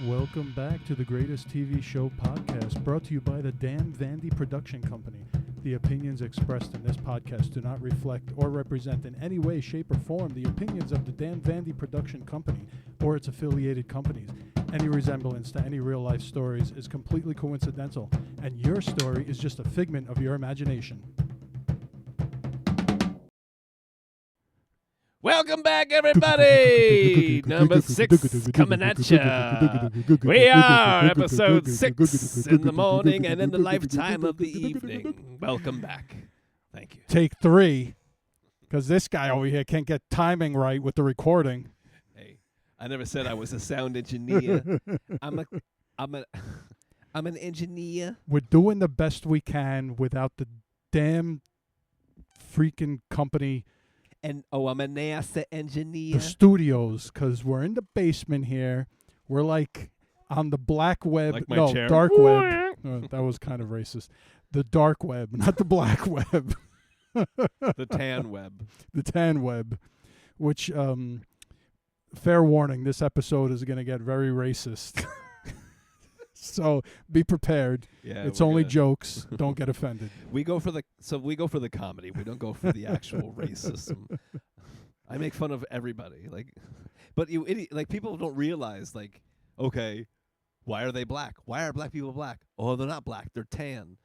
Welcome back to the Greatest TV Show podcast, brought to you by the Dan Vandy Production Company. The opinions expressed in this podcast do not reflect or represent in any way, shape, or form the opinions of the Dan Vandy Production Company or its affiliated companies. Any resemblance to any real-life stories is completely coincidental, and your story is just a figment of your imagination. Welcome back, everybody! Number 6 coming at ya. We are episode 6 in the morning and in the lifetime of the evening. Welcome back. Thank you. Take 3, because this guy over here can't get timing right with the recording. Hey, I never said I was a sound engineer. I'm an engineer. We're doing the best we can without the damn freaking company. And I'm a NASA engineer. The studios, because we're in the basement here. We're like on the black web. Like my no, chair. dark web. That was kind of racist. The dark web, not the black web. The tan web. The tan web, which, fair warning, this episode is going to get very racist. So be prepared. Yeah, it's only jokes. Don't get offended. We go for the comedy. We don't go for the actual racism. I make fun of everybody, but you idiot, people don't realize, okay, why are they black? Why are black people black? Oh, they're not black. They're tan.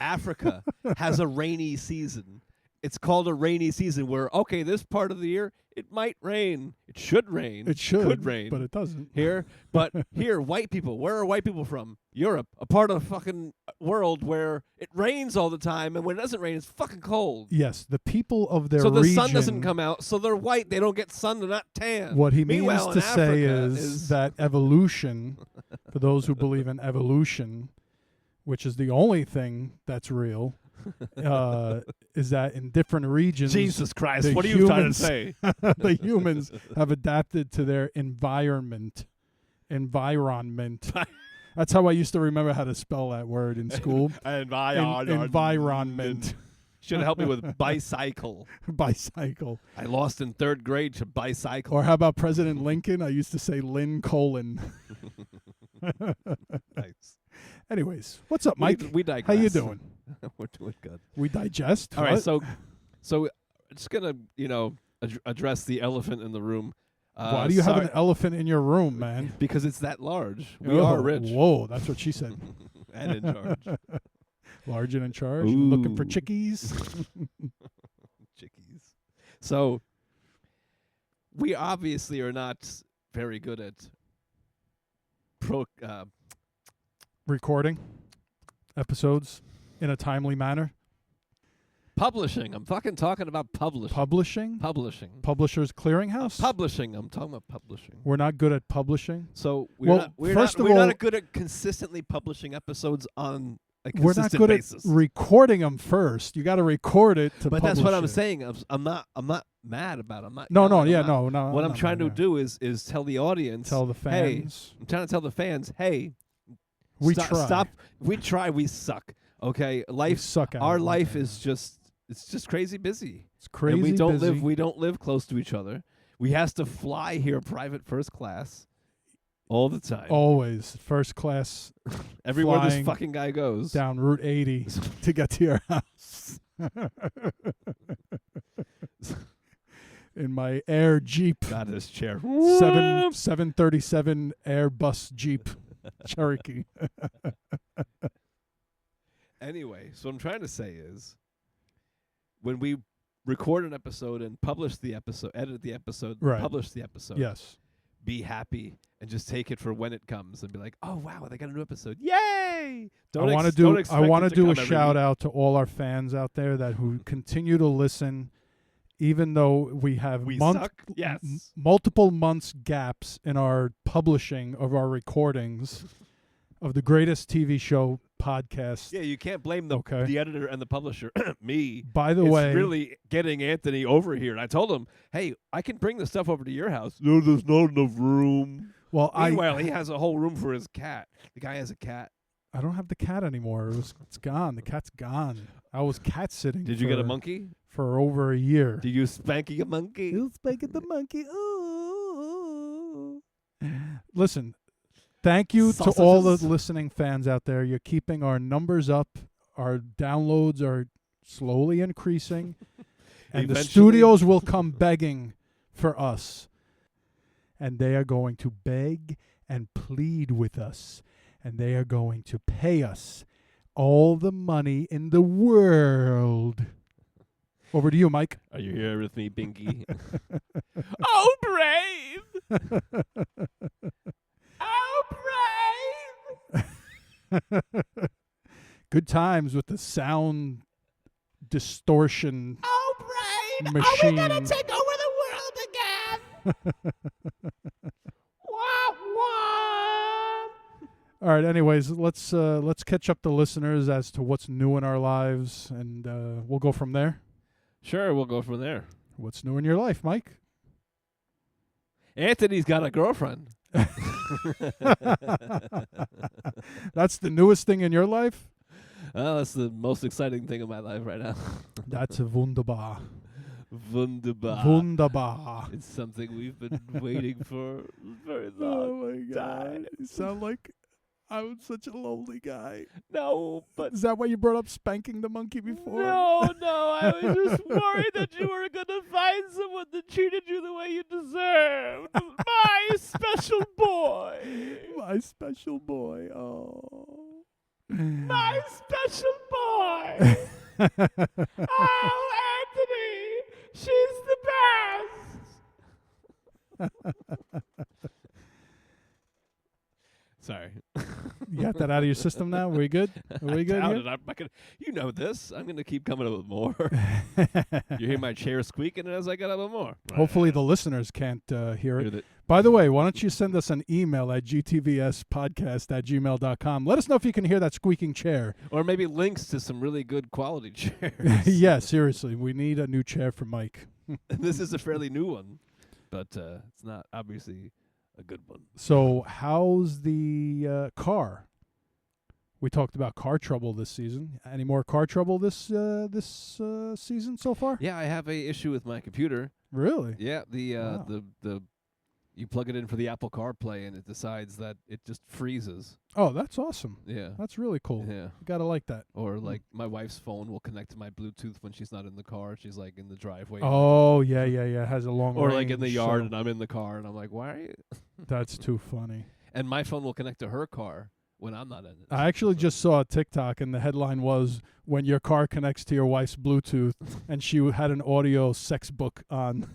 Africa has a rainy season. It's called a rainy season where, okay, this part of the year, it might rain. It should rain. It should. Could rain. But it doesn't. Here, white people. Where are white people from? Europe. A part of the fucking world where it rains all the time, and when it doesn't rain, it's fucking cold. Yes, the people of their region. So the region, sun doesn't come out, so they're white. They don't get sun. They're not tan. What he means Meanwhile, to in say Africa is that evolution, for those who believe in evolution, which is the only thing that's real, is that in different regions, Jesus Christ, what are you trying to say? The humans have adapted to their environment. That's how I used to remember how to spell that word in school. Environment. Should have helped me with bicycle. Bicycle. I lost in 3rd grade to bicycle. Or how about President Lincoln? I used to say Lincoln. Nice. Anyways, what's up, Mike? We digress. How you doing? We're doing good. We digest. All right, so just gonna address the elephant in the room. Why do you have an elephant in your room, man? Because it's that large. We are rich. Whoa, that's what she said. And in charge. Large and in charge. Ooh. Looking for chickies. Chickies. So we obviously are not very good at recording episodes in a timely manner. Publishing. I'm fucking talking about publishing. Publishing? Publishers Clearinghouse? Publishing. I'm talking about publishing. We're not good at publishing. So we're not good at consistently publishing episodes on a consistent basis. We're not good at recording them first. You got to record it to publish it. But that's what I'm saying. I'm not mad about it. I'm not. No. What I'm trying to do is tell the audience. Tell the fans. Hey, I'm trying to tell the fans, hey, we try. Stop. We try. We suck. Okay, life. We suck at our it. life is just. It's just crazy busy. It's crazy and we don't busy. We don't live close to each other. We has to fly here private first class all the time. Always first class. Everywhere this fucking guy goes. Down Route 80 to get to your house. In my Air Jeep. God, this chair. 737 Airbus Jeep Cherokee. Anyway, so what I'm trying to say is, when we record an episode and publish the episode, edit the episode, publish the episode, yes, be happy and just take it for when it comes and be like, oh wow, they got a new episode, yay! I want to do a shout out to all our fans out there who continue to listen, even though we have multiple months gaps in our publishing of our recordings of the Greatest TV Show podcast. Yeah, you can't blame the editor and the publisher. Me. By the way, really getting Anthony over here. And I told him, hey, I can bring the stuff over to your house. No, there's not enough room. Well, meanwhile, he has a whole room for his cat. The guy has a cat. I don't have the cat anymore. It's gone. The cat's gone. I was cat sitting. Did you get a monkey? For over a year. Did you spanky a monkey? You spanking the monkey. Ooh. Listen, Thank you to all the Sausages. listening fans out there. You're keeping our numbers up. Our downloads are slowly increasing. And the Eventually- studios will come begging for us. And they are going to beg and plead with us. And they are going to pay us all the money in the world. Over to you, Mike. Are you here with me, Binky? Oh, brave! Oh, brave! Good times with the sound distortion Oh, brave! machine. Are we gonna take over the world again? Wah, wah. All right. Anyways, let's catch up the listeners as to what's new in our lives, and we'll go from there. Sure, we'll go from there. What's new in your life, Mike? Anthony's got a girlfriend. That's the newest thing in your life? Well, that's the most exciting thing in my life right now. That's wunderbar. Wunderbar. Wunderbar. It's something we've been waiting for a very long Oh, my God. time. You sound like I'm such a lonely guy. No, but Is that why you brought up spanking the monkey before? no, I was just worried that you were going to find someone that treated you the way you deserved. My special boy. My special boy. Oh. My special boy. Oh, Anthony, she's the best. Sorry. You got that out of your system now? We good? Are we good Doubt here? it. I'm not gonna, you know this. I'm going to keep coming up with more. You hear my chair squeaking as I get up with more. Hopefully the listeners can't hear Hear it. that- By the way, why don't you send us an email at gtvspodcast@gmail.com. Let us know if you can hear that squeaking chair. Or maybe links to some really good quality chairs. Yeah, seriously. We need a new chair for Mike. This is a fairly new one, but it's not obviously a good one. So how's the car? We talked about car trouble this season. Any more car trouble this season so far? Yeah, I have a issue with my computer. Really? Yeah, Wow. the you plug it in for the Apple CarPlay and it decides that it just freezes. Oh, that's awesome. Yeah. That's really cool. Yeah. You gotta like that. Or like my wife's phone will connect to my Bluetooth when she's not in the car. She's like in the driveway. Oh, yeah. It has a long Or range. like in the yard so and I'm in the car and I'm like, why are you? that's too funny. And my phone will connect to her car when I'm not in it. I actually So- just saw a TikTok, and the headline was, when your car connects to your wife's Bluetooth, and she had an audio sex book on.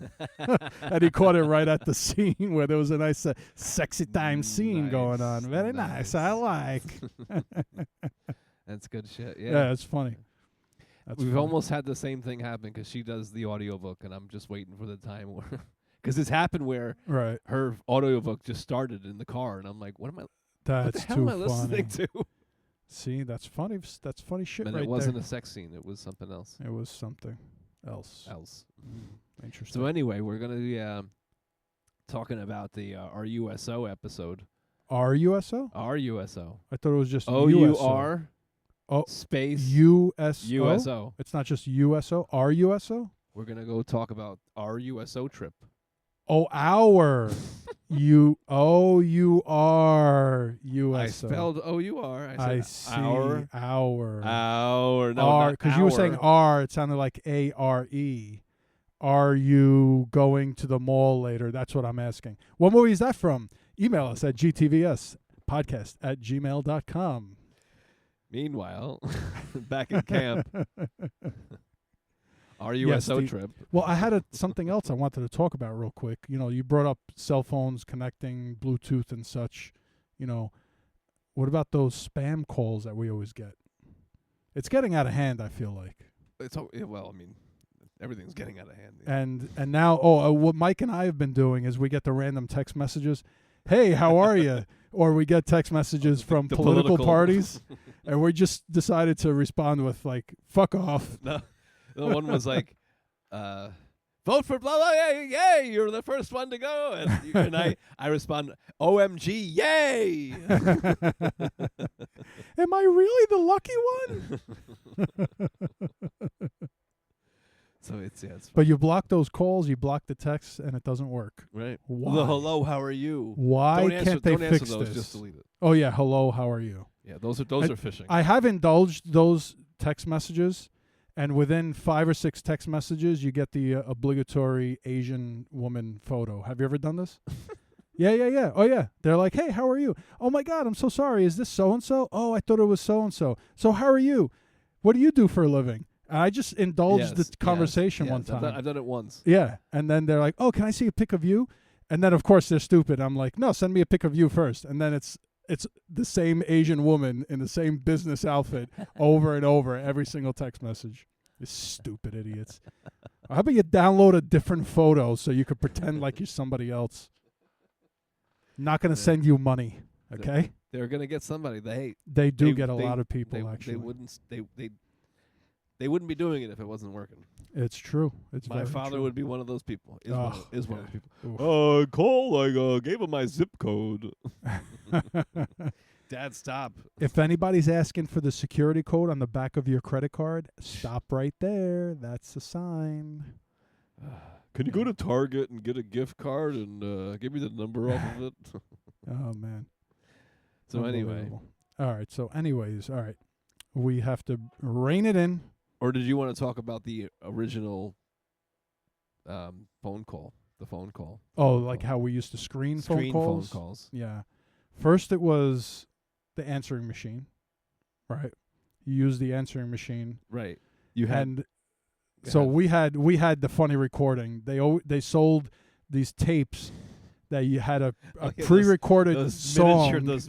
And he caught it right at the scene where there was a nice sexy time scene going on. Nice, Very nice. I like. That's good shit. Yeah, it's funny. That's We've funny. almost had the same thing happen because she does the audiobook and I'm just waiting for the time where, because it's happened where Right. her audiobook just started in the car and I'm like, what That's the hell too am I listening funny. to? See, that's funny. That's funny shit And right it wasn't there. a sex scene; it was something else. It was something else. Interesting. So anyway, we're gonna be talking about the RUSO episode. RUSO? RUSO. I thought it was just OUR Oh, space USO? USO. It's not just USO? RUSO? We're gonna go talk about our USO trip. Oh, our UOUR USO. I spelled OUR. I said see. our. Our. No, R, not because you were saying our. R, it sounded like ARE. Are you going to the mall later? That's what I'm asking. What movie is that from? Email us at gtvspodcast@gmail.com. Meanwhile, back in camp, our Yes, USO the- trip. Well, I had something else I wanted to talk about real quick. You know, you brought up cell phones connecting, Bluetooth and such. You know, what about those spam calls that we always get? It's getting out of hand, I feel like. Well, I mean, everything's getting out of hand. And now, what Mike and I have been doing is we get the random text messages. Hey, how are you? Or we get text messages from The political political- parties, and we just decided to respond with like, "Fuck off." No, the one was like, vote for blah blah, yay, you're the first one to go, and I respond, OMG, yay. Am I really the lucky one? So it's it's But you block those calls, you block the texts, and it doesn't work. right. Why? Well, hello, how are you? Why Don't answer, can't they don't fix answer those, this? just delete it. Oh yeah, hello, how are you? Yeah, those are phishing. I have indulged those text messages, and within 5 or 6 text messages, you get the obligatory Asian woman photo. Have you ever done this? Yeah. Oh, yeah. They're like, hey, how are you? Oh, my God, I'm so sorry. Is this so-and-so? Oh, I thought it was so-and-so. So how are you? What do you do for a living? And I just indulged the conversation one time. I've done it once. Yeah. And then they're like, oh, can I see a pic of you? And then, of course, they're stupid. I'm like, no, send me a pic of you first. And then it's the same Asian woman in the same business outfit over and over every single text message. You stupid idiots. How about you download a different photo so you could pretend like you're somebody else? Not going to send you money, okay? They're going to get somebody. They They get a lot of people, actually. They wouldn't be doing it if it wasn't working. It's true. It's my very father true. would be one of those people. Is one of the people. Oof. Gave him my zip code. Dad, stop. If anybody's asking for the security code on the back of your credit card, stop right there. That's a sign. Can you go to Target and get a gift card and give me the number off of it? Oh, man. So anyway. All right. So anyways, all right. We have to rein it in. Or did you want to talk about the original phone call? The phone call. Oh, like how we used to screen phone calls? Phone calls. Yeah. First it was the answering machine, right? You use the answering machine. Right. You had. And so we had the funny recording. They sold these tapes that you had a pre-recorded song. Those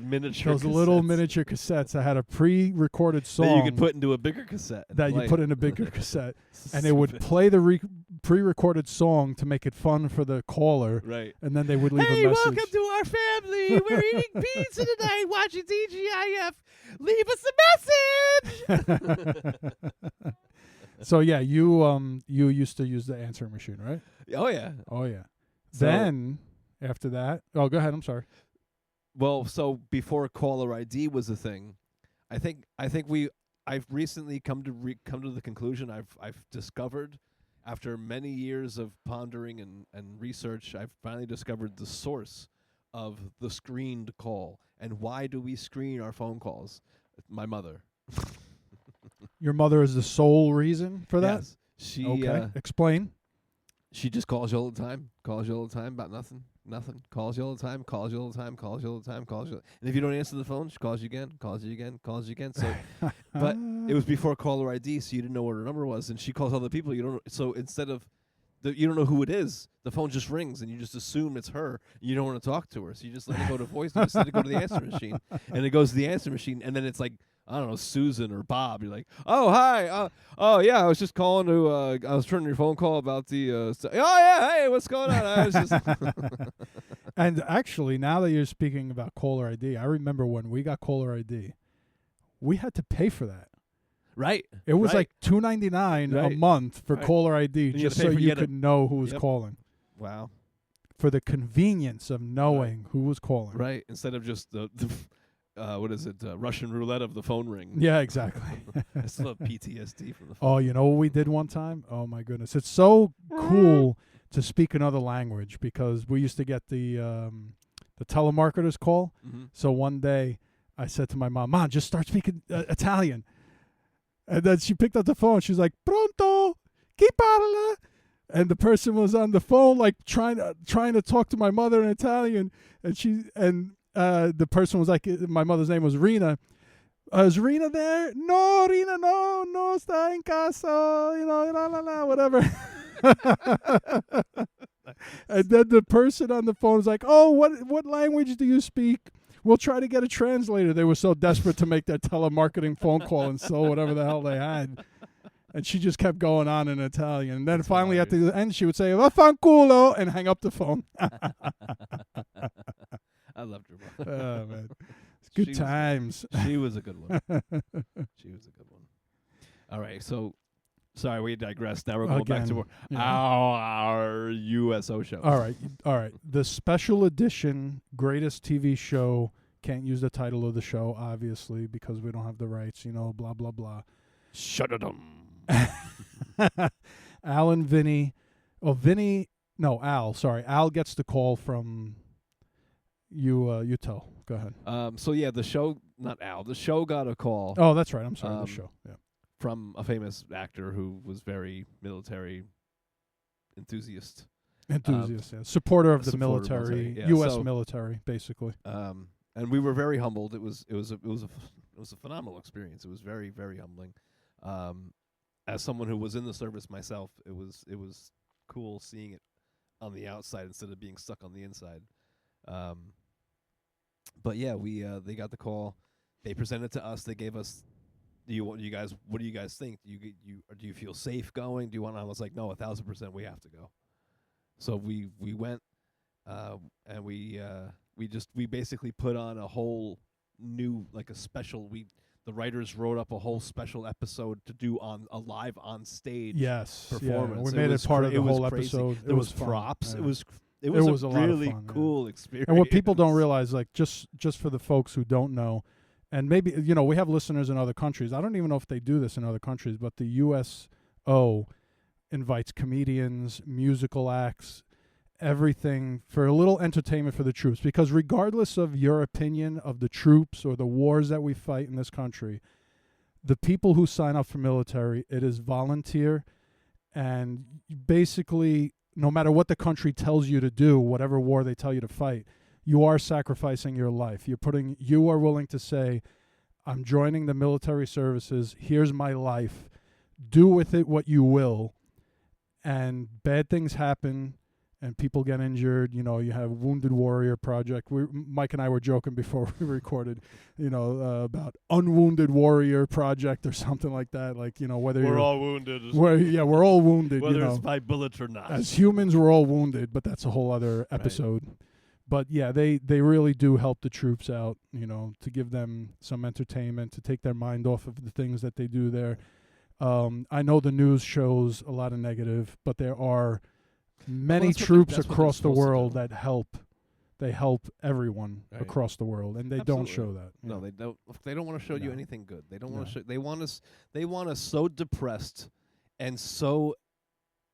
little miniature cassettes that had a pre-recorded song that you could put into a bigger cassette. That you put in a bigger cassette, and it would play the pre-recorded song to make it fun for the caller. Right. And then they would leave a message. Hey, welcome to our family. We're eating pizza tonight, watching TGIF. Leave us a message. So yeah, you used to use the answering machine, right? Oh yeah. So then after that, go ahead. I'm sorry. Well, so before caller ID was a thing, I've recently come to the conclusion I've discovered, after many years of pondering and research, I've finally discovered the source of the screened call. And why do we screen our phone calls? My mother. Your mother is the sole reason for that? Yes. She explain. She just calls you all the time. Calls you all the time about nothing. Calls you all the time. Calls you all the time. Calls you all the time. Calls you. And if you don't answer the phone, she calls you again. Calls you again. Calls you again. So, but it was before caller ID, so you didn't know what her number was, and she calls other people. You don't. So instead of, you don't know who it is. The phone just rings, and you just assume it's her. You don't want to talk to her, so you just let it go to voice. You just let it go to the answer machine, and it goes to the answer machine, and then it's like, I don't know, Susan or Bob. You're like, oh, hi. Oh, yeah, I was just calling to, I was turning your phone call about the, oh, yeah, hey, what's going on? I was just. And actually, now that you're speaking about caller ID, I remember when we got caller ID, we had to pay for that. Right. It was like $2.99 a month for caller ID, just so you could know who was calling. Wow. For the convenience of knowing who was calling. Right. Instead of just the what is it? Russian roulette of the phone ring. Yeah, exactly. I still have PTSD from the phone. Oh, you know what we did one time? Oh, my goodness. It's so cool to speak another language, because we used to get the telemarketers call. Mm-hmm. So one day I said to my mom, Mom, just start speaking Italian. And then she picked up the phone. She's like, Pronto? Chi parla? And the person was on the phone, like trying to talk to my mother in Italian. And the person was like, my mother's name was Rena. Is Rena there? No, Rena, no, sta in casa, whatever. And then the person on the phone was like, oh, what language do you speak? We'll try to get a translator. They were so desperate to make that telemarketing phone call and sell whatever the hell they had. And she just kept going on in Italian. And then finally at the end, she would say, vaffanculo, and hang up the phone. I loved her mother. Oh, man. It's good times. She was a good one. She was a good one. All right. So, sorry, we digressed. Now we're going back to our USO show. All right. The special edition greatest TV show. Can't use the title of the show, obviously, because we don't have the rights, blah, blah, blah. Shut-a-dum. Al and Vinny. Oh, Vinny. No, Al. Sorry, Al gets the call from you. You tell. Go ahead. So yeah, the show, not Al. The show got a call. Oh, that's right. I'm sorry. The show. Yeah. From a famous actor who was very military enthusiast. Yeah. Supporter of the supporter of military, military, yeah. U.S. So, military, basically. And we were very humbled. It was a phenomenal experience. It was very, very humbling. As someone who was in the service myself, it was cool seeing it on the outside instead of being stuck on the inside. But yeah, they got the call. They presented to us. They gave us, what do you guys think? Do you feel safe going? Do you want? I was like, no, 1,000%. We have to go. So we went, and we basically put on a whole new, like a special. The writers wrote up a whole special episode to do live on stage. Yes, performance. Yeah, we made it part of the whole episode. There was fun. props. Yeah. It was a a lot of really fun, cool experience. And what people don't realize, like just for the folks who don't know, and maybe we have listeners in other countries. I don't even know if they do this in other countries, but the USO invites comedians, musical acts, everything for a little entertainment for the troops. Because regardless of your opinion of the troops or the wars that we fight in this country, the people who sign up for military, it is volunteer, and basically, no matter what the country tells you to do, whatever war they tell you to fight, you are sacrificing your life. You are willing to say, I'm joining the military services. Here's my life. Do with it what you will. And bad things happen and people get injured. You have Wounded Warrior Project. Mike and I were joking before we recorded, about Unwounded Warrior Project or something like that. Like, whether we're all wounded. We're all wounded. Whether it's by bullets or not. As humans, we're all wounded, but that's a whole other episode. Right. But yeah, they really do help the troops out, to give them some entertainment, to take their mind off of the things that they do there. I know the news shows a lot of negative, but there are many troops across the world that help. They help everyone across the world, and they don't show that. No, they don't. They don't want to show you anything good. They don't want to show. They want us. They want us so depressed and so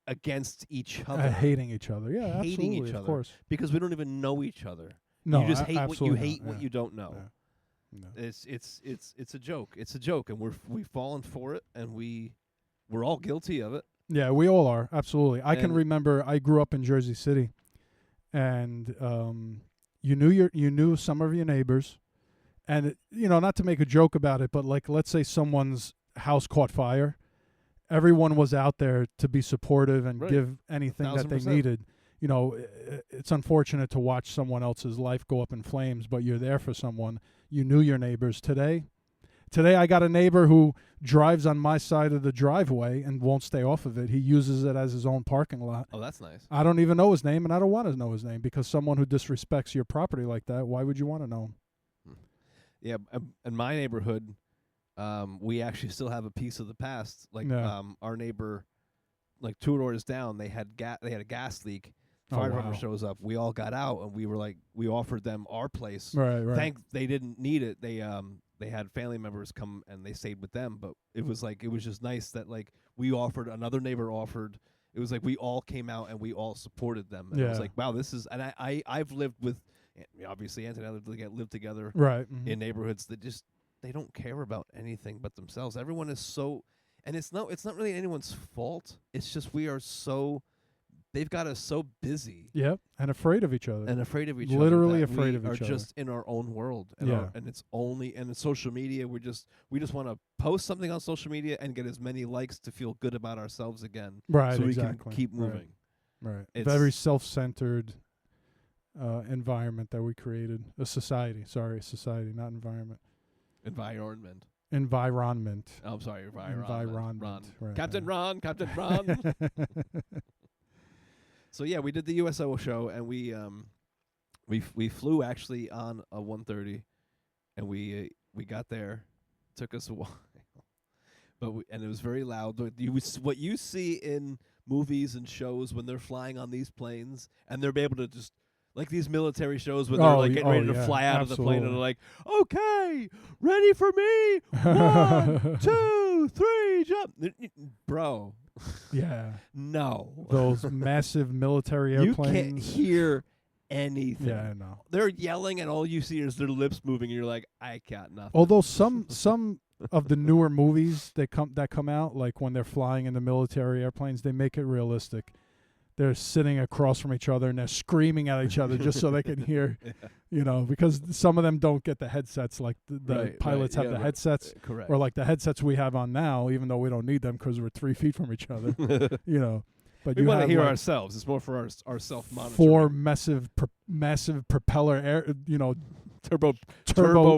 against each other, hating each other. Yeah, hating absolutely, each other, of course, because we don't even know each other. No, you just hate what you absolutely hate what you don't know. Yeah. No. It's a joke. It's a joke, and we've fallen for it, and we're all guilty of it. Yeah, we all are. Absolutely. I can remember I grew up in Jersey City, and you knew some of your neighbors, and not to make a joke about it, but like let's say someone's house caught fire, everyone was out there to be supportive and give anything that they needed. It's unfortunate to watch someone else's life go up in flames, but you're there for someone. You knew your neighbors. Today I got a neighbor who drives on my side of the driveway and won't stay off of it. He uses it as his own parking lot. Oh, that's nice. I don't even know his name, and I don't want to know his name, because someone who disrespects your property like that, why would you want to know him? Yeah, in my neighborhood, we actually still have a piece of the past. Like our neighbor, like 2 doors down, they had a gas leak. Fire department shows up. We all got out, and we were like, we offered them our place. Right. They didn't need it. They had family members come and they stayed with them. But it was just nice that like we offered, another neighbor offered. It was like we all came out and we all supported them. And it was like, wow, this is. And I've lived with, obviously Anthony and I lived together in neighborhoods that just they don't care about anything but themselves. Everyone is so, and it's not really anyone's fault. It's just we are so. They've got us so busy. Yep, and afraid of each other. Literally afraid of each other. We are just in our own world. And and it's only, and in social media, we just want to post something on social media and get as many likes to feel good about ourselves again. Right, so exactly. we can keep moving. Right. Very self-centered environment that we created. A society, not environment. Environment. Oh, I'm sorry, environment. Right, Captain Ron. So yeah, we did the USO show, and we flew actually on a 130, and we got there. Took us a while, but and it was very loud. What you see in movies and shows when they're flying on these planes, and they're able to just like these military shows where they're like getting ready to fly out of the plane, and they're like, "Okay, ready for me, 1, 2, 3, jump, bro." Yeah. No. Those massive military airplanes. You can't hear anything. Yeah, I know. They're yelling, and all you see is their lips moving, and you're like, I got nothing. Although some of the newer movies that come out, like when they're flying in the military airplanes, they make it realistic. They're sitting across from each other and they're screaming at each other just so they can hear, because some of them don't get the headsets like the pilots have the headsets, correct, or like the headsets we have on now, even though we don't need them because we're 3 feet from each other, But we you want to have hear like ourselves. It's more for our self-monitoring. 4 massive propeller air, turbo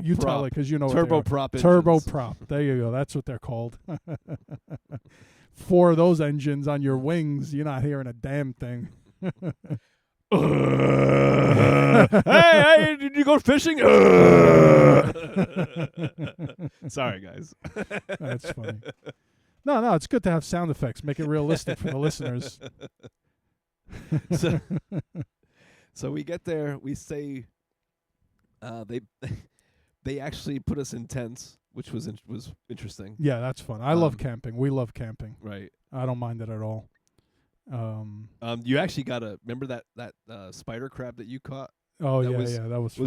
You prop. tell it because you know Turboprop engines. Turboprop. There you go. That's what they're called. 4 of those engines on your wings. You're not hearing a damn thing. Hey, did you go fishing? Sorry, guys. That's funny. No, it's good to have sound effects. Make it realistic for the listeners. So we get there. We say they actually put us in tents, which was interesting. Yeah, that's fun. I love camping. We love camping. Right. I don't mind it at all. You actually got remember that spider crab that you caught? Oh, that that was fun.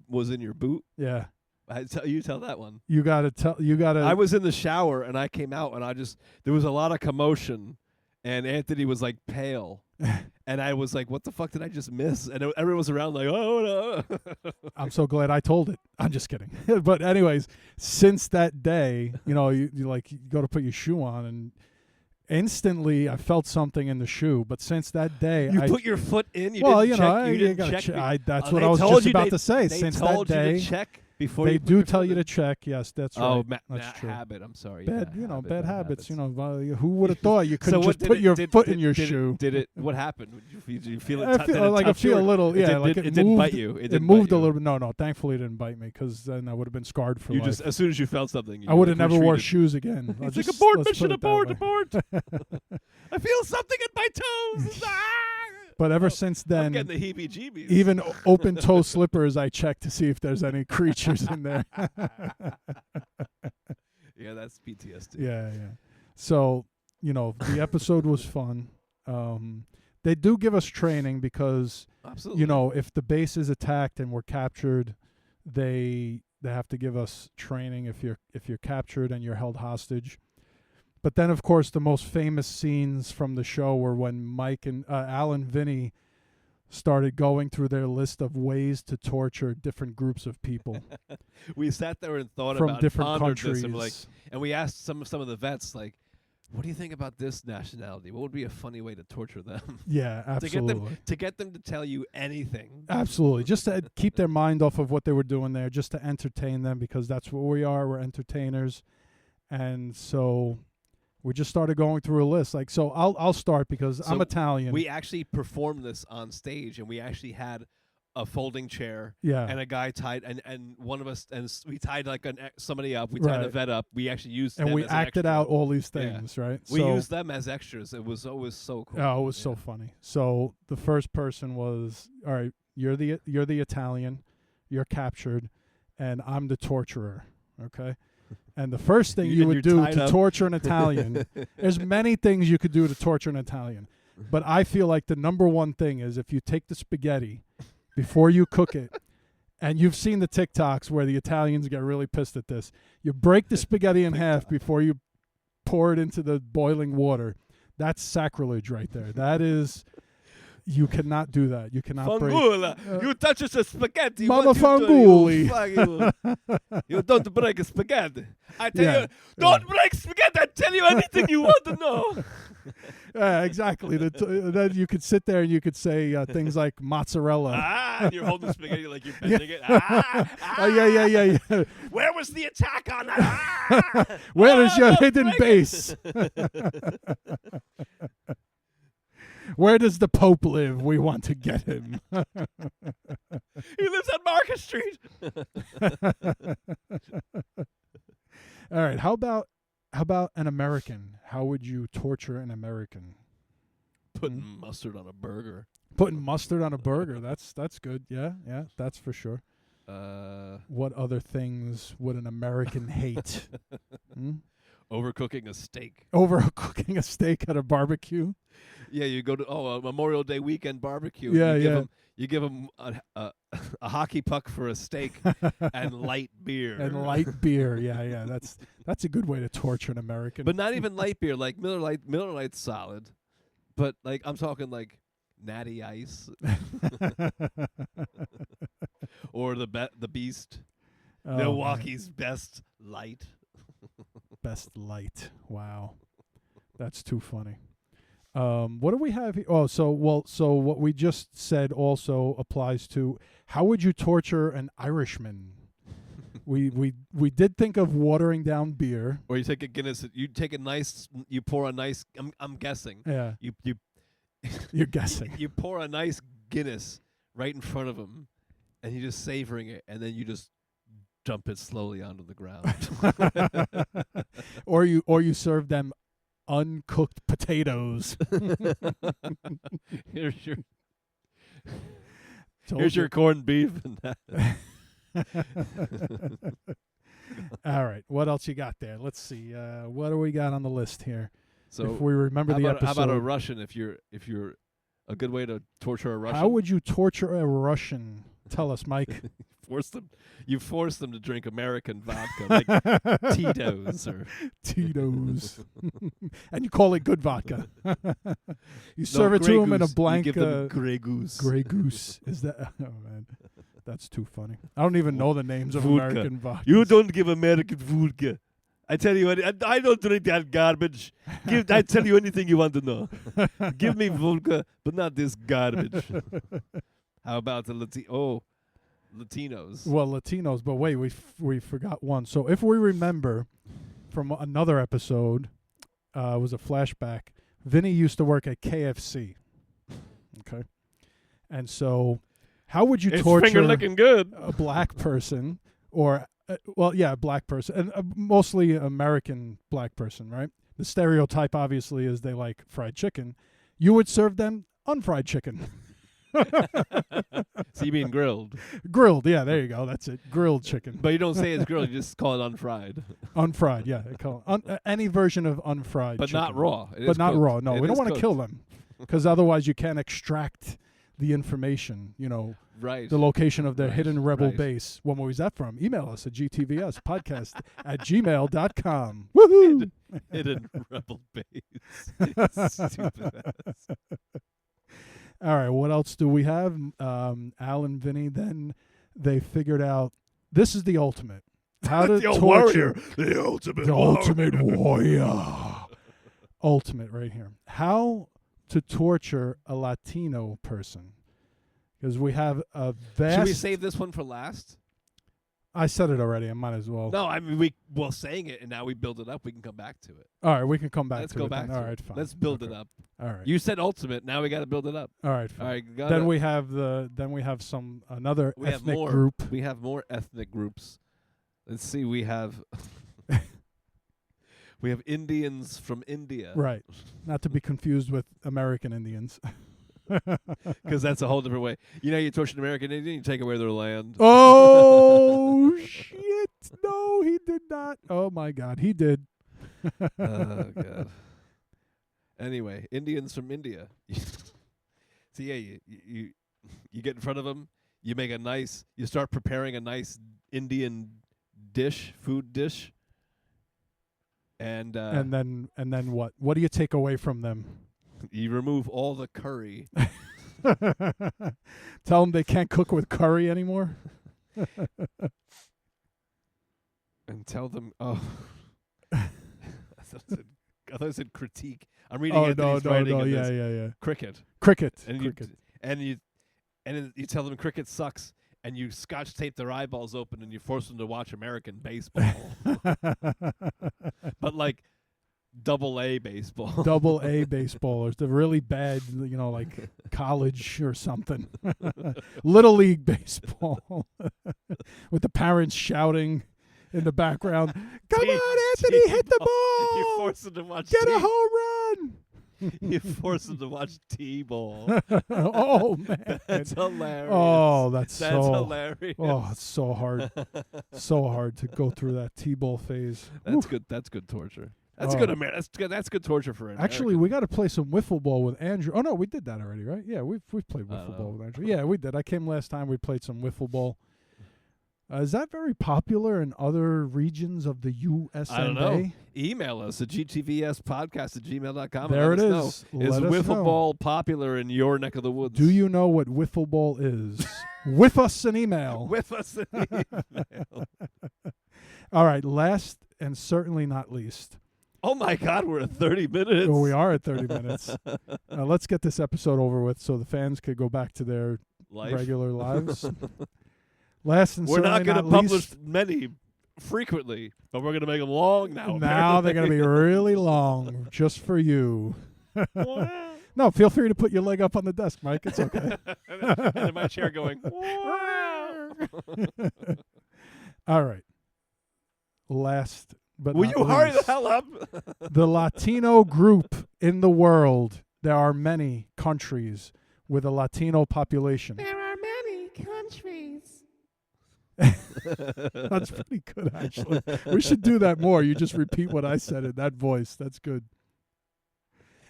was in your boot? Yeah. You tell that one. You gotta. I was in the shower and I came out and there was a lot of commotion, and Anthony was like pale, and I was like, "What the fuck did I just miss?" And everyone was around like, "Oh no!" I'm so glad I told it. I'm just kidding. But anyways, since that day, you go to put your shoe on, and instantly I felt something in the shoe. But since that day, you put your foot in. You didn't check. That's what I was just about to say. They since told that day, you to check. Before they you do tell you to check. Yes, that's right. That's true. Habit. I'm sorry. Bad habits. Who would have thought you couldn't just put your foot in your shoe? What happened? Did you feel it? I feel a little. Yeah, it didn't bite you. It moved a little bit. No. Thankfully, it didn't bite me because then I would have been scarred for life. Just as soon as you felt something, I would have never wore shoes again. It's like abort mission, abort. I feel something in my toes. But ever since then, I'm getting the heebie-jeebies. Even open-toe slippers, I check to see if there's any creatures in there. Yeah, that's PTSD. Yeah. So, the episode was fun. They do give us training because, absolutely, if the base is attacked and we're captured, they have to give us training if you're captured and you're held hostage. But then, of course, the most famous scenes from the show were when Mike and Al and Vinny started going through their list of ways to torture different groups of people. We sat there and thought from about different countries, countries, and we asked some of the vets, like, "What do you think about this nationality? What would be a funny way to torture them?" Yeah, absolutely. to get them to tell you anything. Absolutely, just to keep their mind off of what they were doing there, just to entertain them, because that's what we are. We're entertainers, and so. We just started going through a list. So I'll start because I'm Italian. We actually performed this on stage, and we actually had a folding chair and a guy tied, and one of us, and we tied like somebody up. We tied a vet up. We actually used them we as acted out all these things, right? We used them as extras. It was always so cool. Oh, it was so funny. So the first person was, all right, you're the Italian, you're captured, and I'm the torturer, okay? And the first thing you would do to torture an Italian, there's many things you could do to torture an Italian. But I feel like the number one thing is if you take the spaghetti before you cook it, and you've seen the TikToks where the Italians get really pissed at this, you break the spaghetti in half before you pour it into the boiling water. That's sacrilege right there. That is... You cannot do that. You cannot Fangula. You touch the spaghetti. Mama Fanguli. You don't break a spaghetti. I tell you, don't break spaghetti. I tell you anything you want to know. Exactly. Then you could sit there and you could say things like mozzarella. And you're holding spaghetti like you're bending it. Yeah. Where was the attack on that? Where is your hidden base? Where does the Pope live? We want to get him. He lives on Market Street. All right. How about an American? How would you torture an American? Putting mustard on a burger. Putting mustard on a burger. That's good. Yeah, that's for sure. What other things would an American hate? Overcooking a steak. Overcooking a steak at a barbecue. Yeah, you go to a Memorial Day weekend barbecue. Yeah, You give them a hockey puck for a steak and light beer. And light beer. Yeah. That's a good way to torture an American. But not even light beer. Like Miller Lite's solid. But like I'm talking like Natty Ice or the Beast. Oh, Milwaukee's best light. Best light. Wow. That's too funny. What do we have here? Oh, so what we just said also applies to how would you torture an Irishman? we did think of watering down beer. Or you take a Guinness, you pour a nice I'm guessing. Yeah. You You're guessing. You pour a nice Guinness right in front of him and you're just savoring it and then you just dump it slowly onto the ground. or you serve them uncooked potatoes. Here's your corned beef and that. All right, what else you got there? Let's see. What do we got on the list here? So if we remember the episode, how about a Russian? If you're a good way to torture a Russian. How would you torture a Russian? Tell us, Mike. You force them to drink American vodka, like Tito's or Tito's, and you call it good vodka. You serve it to them in a blank. You give them Grey Goose. Grey Goose is that? Oh man, that's too funny. I don't even know the names of vodka. American vodka. You don't give American vodka. I tell you, I don't drink that garbage. I tell you anything you want to know. Give me vodka, but not this garbage. How about the Latinos? Well, Latinos, but wait, we forgot one. So if we remember from another episode, it was a flashback. Vinny used to work at KFC. Okay, and so how would you torture finger licking good. a black person or a black person, and mostly American black person, right? The stereotype obviously is they like fried chicken. You would serve them unfried chicken. So you mean grilled? Grilled, yeah, there you go. That's it. Grilled chicken. But you don't say it's grilled. You just call it unfried. Unfried, yeah. They call it any version of unfried but chicken. Not raw. But not cooked. raw. No, It we don't is want to cooked. kill them because otherwise you can't extract the information, Right. the location of their Right, hidden rebel right. base. When was that from? Email us at gtvspodcast@gmail.com. Woohoo! Hidden rebel base. Stupid ass. All right, what else do we have? Al and Vinny, then they figured out this is the ultimate. How to The torture. warrior. The ultimate The warrior. ultimate warrior. Ultimate right here. How to torture a Latino person. Because we have a vast... Should we save this one for last? I said it already. I might as well. No, I mean, saying it, and now we build it up. We can come back to it. All right, we can come back Let's to go it. back then. to All it. right, fine. Let's build it Okay. up. All right. You said ultimate. Now we got to build it up. All right, fine. All right. Then we have another ethnic group. We have more ethnic groups. Let's see. We have Indians from India. Right. Not to be confused with American Indians. Because that's a whole different way. You torture an American Indian, you take away their land. Oh, shit. No, he did not. Oh, my God. He did. Oh, God. Anyway, Indians from India. So, yeah, you get in front of them. You start preparing a nice Indian food dish. And then what? What do you take away from them? You remove all the curry. Tell them they can't cook with curry anymore. And tell them, I thought it said critique. I'm reading Anthony's writing of this. Yeah. Cricket. And you tell them cricket sucks, and you scotch tape their eyeballs open, and you force them to watch American baseball. But like AA baseball. AA baseballers. The really bad, like college or something. Little League baseball. With the parents shouting in the background, "Come on, Anthony, hit the ball! You force them to watch Get a home run!" You force them to watch T-ball. Oh, man. That's hilarious. Oh, that's hilarious. Oh, it's so hard. So hard to go through that T-ball phase. That's Oof. good. That's good torture. That's good. That's good. That's good torture for America. Actually, we got to play some wiffle ball with Andrew. Oh no, we did that already, right? Yeah, we've played wiffle ball with Andrew. Yeah, we did. I came last time. We played some wiffle ball. Is that very popular in other regions of the USA? I don't know. Email us at gtvspodcast@gmail.com. There it is. Is wiffle ball popular in your neck of the woods? Do you know what wiffle ball is? With us an email. With us an email. All right, last and certainly not least. Oh my God, we're at 30 minutes. Oh, we are at 30 minutes. Let's get this episode over with so the fans could go back to their regular lives. Last and we're not going to publish many frequently, but we're going to make them long now. Now they're going to be really long, just for you. No, feel free to put your leg up on the desk, Mike. It's okay. And in my chair going, all right. Last but will not you least, hurry the hell up? the Latino group in the world. There are many countries with a Latino population. There are many countries. That's pretty good, actually. We should do that more. You just repeat what I said in that voice. That's good.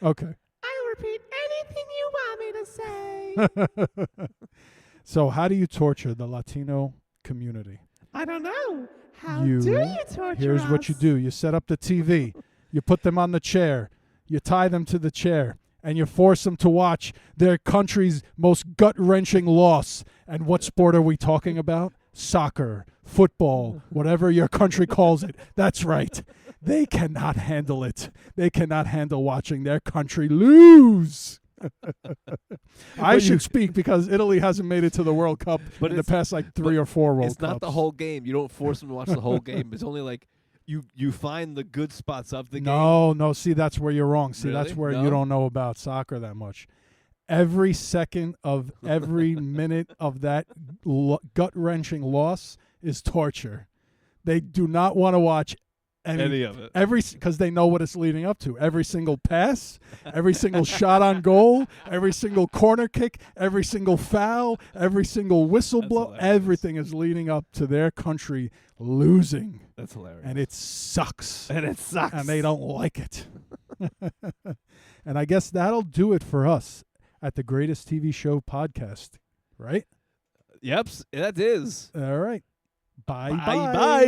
Okay. I'll repeat anything you want me to say. So how do you torture the Latino community? I don't know. How do you torture Here's what you do. You set up the TV. You put them on the chair. You tie them to the chair. And you force them to watch their country's most gut-wrenching loss. And what sport are we talking about? Soccer, football, whatever your country calls it. That's right. They cannot handle it. They cannot handle watching their country lose. I should speak because Italy hasn't made it to the World Cup in the past 3 or 4 World Cups. It's not the whole game. You don't force them to watch the whole game. It's only like you find the good spots of the game. No. See, that's where you're wrong. See, Really? that's where No? you don't know about soccer that much. Every second of every minute of that gut-wrenching loss is torture. They do not want to watch any of it. Because they know what it's leading up to. Every single pass, every single shot on goal, every single corner kick, every single foul, every single whistle blow. Hilarious. Everything is leading up to their country losing. That's hilarious. And it sucks. And it sucks. And they don't like it. And I guess that'll do it for us at the Greatest TV Show podcast, right? Yep, that is. All right. Bye. Bye.